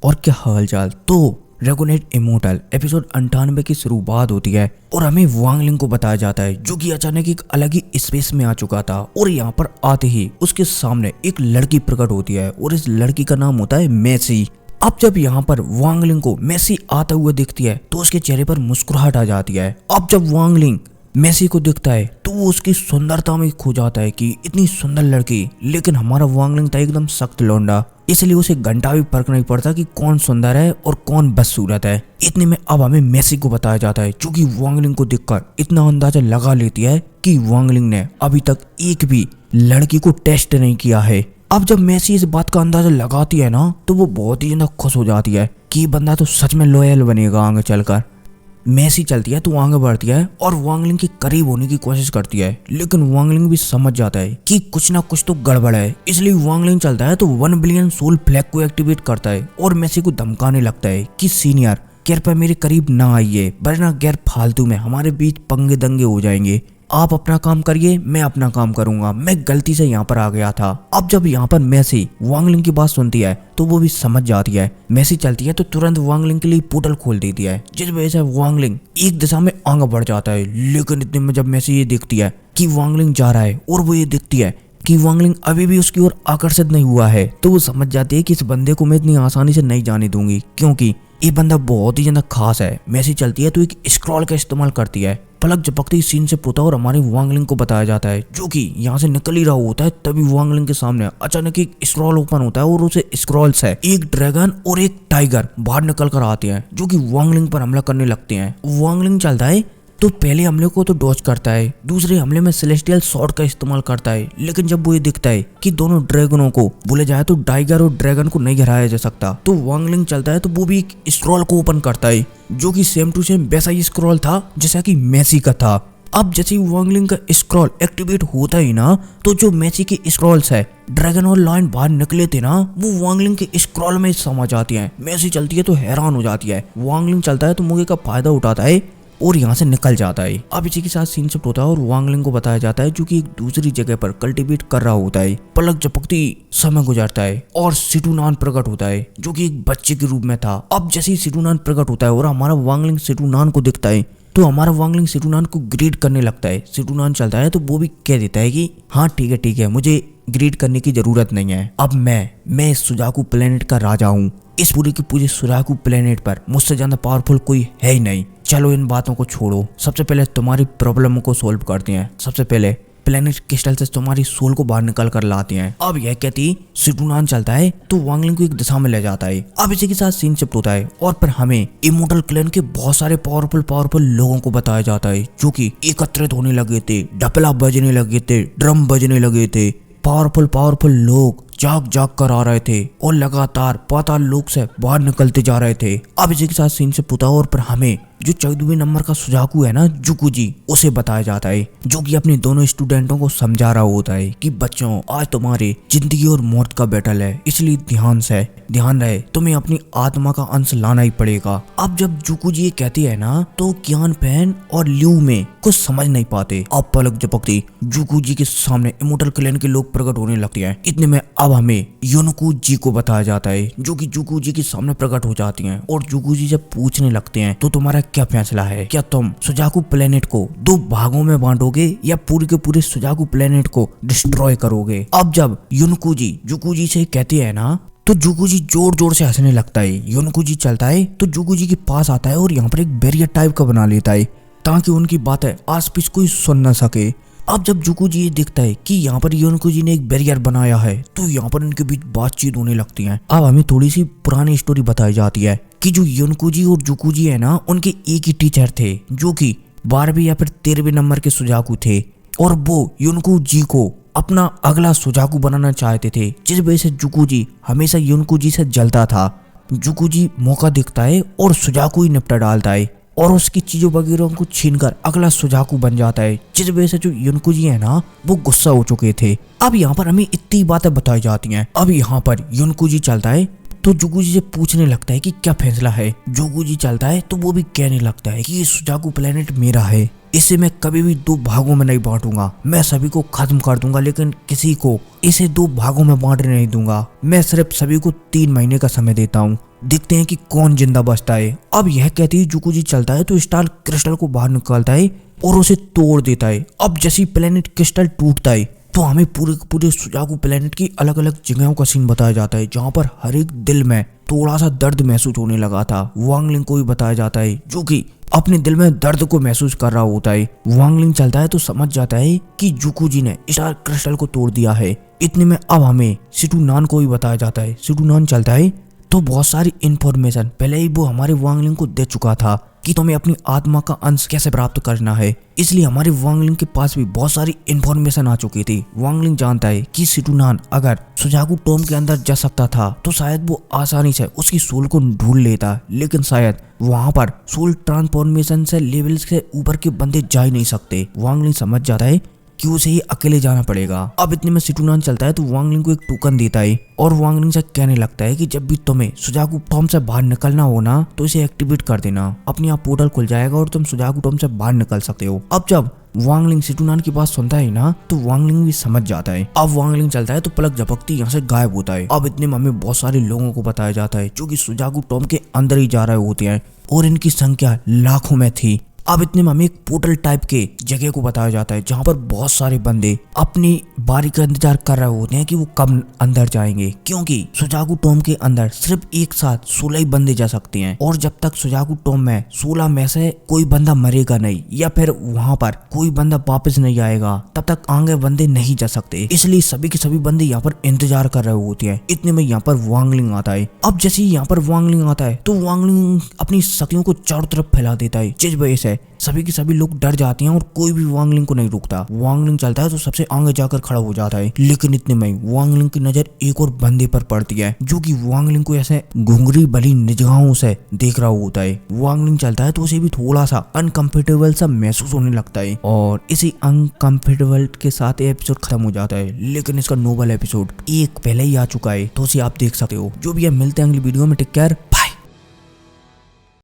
और क्या हालचाल। तो ड्रैगोनेट इमोर्टल एपिसोड 98 की शुरुआत होती है और हमें वांगलिंग को बताया जाता है जो कि अचानक एक अलग ही स्पेस में आ चुका था और यहाँ पर आते ही उसके सामने एक लड़की प्रकट होती है और इस लड़की का नाम होता है मेसी। अब जब यहाँ पर वांगलिंग को मेसी आता हुआ दिखती है तो उसके चेहरे पर मुस्कुराहट आ जाती है। अब जब वांगलिंग मेसी को दिखता है तो वो उसकी सुंदरता में खो जाता है कि इतनी सुंदर लड़की, लेकिन हमारा वांगलिंग था एकदम सख्त लौंडा, इसलिए उसे घंटा भी फर्क नहीं पड़ता कि कौन सुंदर है और कौन बदसूरत है। इतने में अब हमें मेसी को बताया जाता है जो कि वांगलिंग को देखकर इतना अंदाजा लगा लेती है कि वांगलिंग ने अभी तक एक भी लड़की को टेस्ट नहीं किया है। अब जब मेसी इस बात का अंदाजा लगाती है ना तो वो बहुत ही ज्यादा खुश हो जाती है कि ये बंदा तो सच में लॉयल बनेगा आगे चलकर। मेसी चलती है तो आगे बढ़ती है और वांगलिंग के करीब होने की कोशिश करती है, लेकिन वांगलिंग भी समझ जाता है कि कुछ ना कुछ तो गड़बड़ है, इसलिए वांगलिंग चलता है तो 1 बिलियन सोल फ्लैग को एक्टिवेट करता है और मेसी को धमकाने लगता है कि सीनियर कृपया मेरे करीब ना आइए वरना गैर फालतू में हमारे बीच पंगे दंगे हो जाएंगे। आप अपना काम करिए, मैं अपना काम करूंगा, मैं गलती से यहाँ पर आ गया था। अब जब यहाँ पर मेसी वांगलिंग की बात सुनती है तो वो भी समझ जाती है। मेसी चलती है तो तुरंत वांगलिंग के लिए पोर्टल खोल देती है, जिस वजह से वांगलिंग एक दिशा में आगे बढ़ जाता है। लेकिन इतने में जब मेसी ये देखती है कि वांगलिंग जा रहा है और वो ये देखती है कि वांगलिंग अभी भी उसकी ओर आकर्षित नहीं हुआ है तो वो समझ जाती है कि इस बंदे को मैं इतनी आसानी से नहीं जाने दूंगी क्योंकि ये बंदा बहुत ही ज्यादा खास है। मेसी चलती है तो एक स्क्रॉल का इस्तेमाल करती है। पलक झपकते ही सीन से पोता और हमारी वांगलिंग को बताया जाता है जो कि यहाँ से निकल ही रहा होता है, तभी वांगलिंग के सामने अचानक एक स्क्रॉल ओपन होता है और उसे स्क्रॉल से एक ड्रैगन और एक टाइगर बाहर निकल कर आते हैं जो कि वांगलिंग पर हमला करने लगते हैं। वांगलिंग चलता है तो पहले हमले को तो डॉज करता है, दूसरे हमले में सेलेस्टियल शॉट का इस्तेमाल करता है, लेकिन जब वो ये दिखता है कि दोनों ड्रैगनों को बोले जाए तो टाइगर और ड्रैगन को नहीं हराया जा सकता तो वांगलिंग चलता है तो वो भी एक स्क्रॉल को ओपन करता है जो कि सेम टू सेम वैसा ही स्क्रॉल था जैसा कि मेसी का था। अब जैसे ही वांगलिंग का स्क्रॉल एक्टिवेट होता ही ना तो जो मेसी के स्क्रॉल्स है ड्रैगन और लायन बाहर निकले थे ना वो वांगलिंग के स्क्रॉल में समा जाती है। मेसी चलती है तो हैरान हो जाती है, वांगलिंग चलता है तो मौके का फायदा उठाता है और यहाँ से निकल जाता है। अब इसी के साथ सीन शिफ्ट होता है और वांगलिंग को बताया जाता है जो कि एक दूसरी जगह पर कल्टीवेट कर रहा होता है। पलक झपकती समय गुजरता है और सिटूनान प्रकट होता है जो कि एक बच्चे के रूप में था। अब जैसे ही सिटूनान प्रकट होता है और हमारा वांगलिंग सिटूनान को दिखता है तो हमारा वांगलिंग सिटूनान को ग्रीट करने लगता है। सिटूनान चलता है तो वो भी कह देता है कि हाँ ठीक है मुझे ग्रीट करने की जरूरत नहीं है, अब मैं इस सुजाकू प्लेनेट का राजा हूँ, इस पूरे के पूरे सुजाकू प्लेनेट पर मुझसे ज्यादा पावरफुल कोई है ही नहीं। चलो इन बातों को छोड़ो, सबसे पहले तुम्हारी प्रॉब्लम को सोल्व करते हैं। सबसे पहले प्लेनेट क्रिस्टल से तुम्हारी सोल को बाहर निकल कर लाते हैं। अब यह कहती सिटूनान चलता है तो वांगलिंग को एक दिशा में ले जाता है। अब इसी के साथ सीन शिफ्ट होता है और फिर हमें इमोर्टल क्लैन के बहुत सारे पावरफुल लोगों को बताया जाता है जो कि एकत्रित होने लगे थे, डपला बजने लगे थे, ड्रम बजने लगे थे। पावरफुल लोग जाग कर आ रहे थे और लगातार पाताल लोक से बाहर निकलते जा रहे थे। अब इसी के साथ सीन से पुता और पर हमें जो 14वें नंबर का सुजाकू है ना जुकू जी, उसे बताया जाता है जो कि अपने दोनों स्टूडेंटों को समझा रहा होता है कि बच्चों आज तुम्हारे जिंदगी और मौत का बैटल है, इसलिए ध्यान रहे, तुम्हें अपनी आत्मा का अंश लाना ही पड़ेगा। अब जब जुकू जी ये कहती है ना तो कियान पैन और ल्यू में कुछ समझ नहीं पाते। अब पलक झपकती जुकू जी के सामने इमोर्टल क्लैन के लोग प्रकट होने लगते हैं। इतने में अब हमें योनकू जी को बताया जाता है जो कि जुकू जी के सामने प्रकट हो जाती हैं और जुकू जी जब पूछने लगते हैं तो तुम्हारा क्या फैसला है, क्या तुम सुजाकू प्लेनेट को 2 भागों में बांटोगे या पूरे के पूरे सुजाकू प्लेनेट को डिस्ट्रॉय करोगे। अब जब युनको जी जुकू जी से कहते हैं ना तो जुकू जी जोर से हंसने लगता है। युनको जी चलता है तो जुकू जी के पास आता है और यहाँ पर एक बैरियर टाइप का बना लेता है ताकि उनकी बातें आस पास कोई सुन न सके। अब जब जुकू जी ये देखता है कि यहाँ पर युनको जी ने एक बैरियर बनाया है तो यहाँ पर इनके बीच बातचीत होने लगती है। अब हमें थोड़ी सी पुरानी स्टोरी बताई जाती है कि जो युनको जी और जुकू जी है ना उनके एक ही टीचर थे जो कि 12वें या फिर 13वें नंबर के सुजाकू थे और वो युनको जी को अपना अगला सुजाकू बनाना चाहते थे, जिस वजह से जुकू जी हमेशा युनको जी से जलता था। जुकू जी मौका देखता है और सुजाकू ही निपटा डालता है और उसकी चीजों वगैरह को छीनकर अगला सुजाकू बन जाता है, जिस वजह से जो युनको जी है ना वो गुस्सा हो चुके थे। अब यहाँ पर हमें इतनी बातें बताई जाती हैं। अब यहाँ पर युनको जी चलता है तो जुकू जी से पूछने लगता है कि क्या फैसला है। जुकू जी चलता है तो वो भी कहने लगता है कि ये सुजाकू प्लेनेट मेरा है, इसे मैं कभी भी दो भागों में नहीं बांटूंगा, मैं सभी को खत्म कर दूंगा, लेकिन किसी को इसे दो भागों में बांटने नहीं दूंगा। मैं सिर्फ सभी को 3 महीने का समय देता हूँ, देखते हैं कि कौन जिंदा बचता है। अब यह कहती है जुकुजी चलता है तो स्टार क्रिस्टल को बाहर निकालता है और उसे तोड़ देता है। अब जैसे प्लेनेट क्रिस्टल टूटता है तो हमें पूरे सुजाकू प्लेनेट की अलग अलग जगहों का सीन बताया जाता है, जहाँ पर हर एक दिल में थोड़ा सा दर्द महसूस होने लगा था। वांगलिंग को भी बताया जाता है जो कि अपने दिल में दर्द को महसूस कर रहा होता है। वांगलिंग चलता है तो समझ जाता है कि जुकुजी ने स्टार क्रिस्टल को तोड़ दिया है। इतने में अब हमें सिटूनान को भी बताया जाता है। सिटूनान चलता है तो बहुत सारी इंफॉर्मेशन पहले ही वो हमारे वांगलिंग को दे चुका था कि तुम्हें अपनी आत्मा का अंश कैसे प्राप्त करना है, इसलिए हमारे वांगलिंग के पास भी बहुत सारी इंफॉर्मेशन आ चुकी थी। वांगलिंग जानता है कि सिटूनान अगर सुजाकू टॉम के अंदर जा सकता था तो शायद वो आसानी से उसकी सोल को ढूंढ लेता, लेकिन शायद वहां पर सोल ट्रांसफॉर्मेशन से लेवल से ऊपर के बंदे जा ही नहीं सकते। वांगलिंग समझ जाता है कि उसे ही अकेले जाना पड़ेगा। अब इतने में सिटूनान चलता है तो वांगलिंग को एक टोकन देता है और वांगलिंग से कहने लगता है कि जब भी तुम्हें सुजाकू टॉम से बाहर निकलना हो ना तो इसे एक्टिवेट कर देना, अपने आप पोर्टल खुल जाएगा और तुम सुजाकू टॉम से बाहर निकल सकते हो। अब जब वांगलिंग सिटूनान की बात सुनता है ना तो वांगलिंग भी समझ जाता है। अब वांगलिंग चलता है तो पलक झपकती यहाँ से गायब होता है। अब इतने में हमें बहुत सारे लोगों को बताया जाता है जो कि सुजाकू टॉम के अंदर ही जा रहे होते हैं और इनकी संख्या लाखों में थी। अब इतने में हमें एक पोर्टल टाइप के जगह को बताया जाता है जहाँ पर बहुत सारे बंदे अपनी बारी का इंतजार कर रहे होते हैं कि वो कब अंदर जाएंगे, क्योंकि सुजाकू टॉम के अंदर सिर्फ एक साथ 16 ही बंदे जा सकते हैं और जब तक सुजाकू टॉम में 16 में से कोई बंदा मरेगा नहीं या फिर वहाँ पर कोई बंदा वापस नहीं आएगा तब तक आगे बंदे नहीं जा सकते। इसलिए सभी के सभी बंदे यहाँ पर इंतजार कर रहे होते हैं। इतने में यहाँ पर वांगलिंग आता है। अब जैसे ही यहाँ पर वांगलिंग आता है तो वांगलिंग अपनी शक्तियों को चारों तरफ फैला देता है, जिस वजह से सभी के सभी लोग डर जाते हैं और कोई भी वांगलिंग को नहीं रोकता। वांगलिंग चलता है तो सबसे आगे जाकर खड़ा हो जाता है, लेकिन इतने में वांगलिंग की नजर एक और बंदे पर पड़ती है जो कि वांगलिंग को ऐसे घुंघरी भली निगाहों से देख रहा होता है। वांगलिंग चलता है तो उसे भी थोड़ा सा अनकंफर्टेबल सा महसूस होने लगता है और इसी अनकंफर्टेबल के साथ एपिसोड खत्म हो जाता है। लेकिन इसका नोबल एपिसोड एक पहले ही आ चुका है तो उसे आप देख सकते हो। जो भी है मिलते हैं अगली वीडियो में। Take care,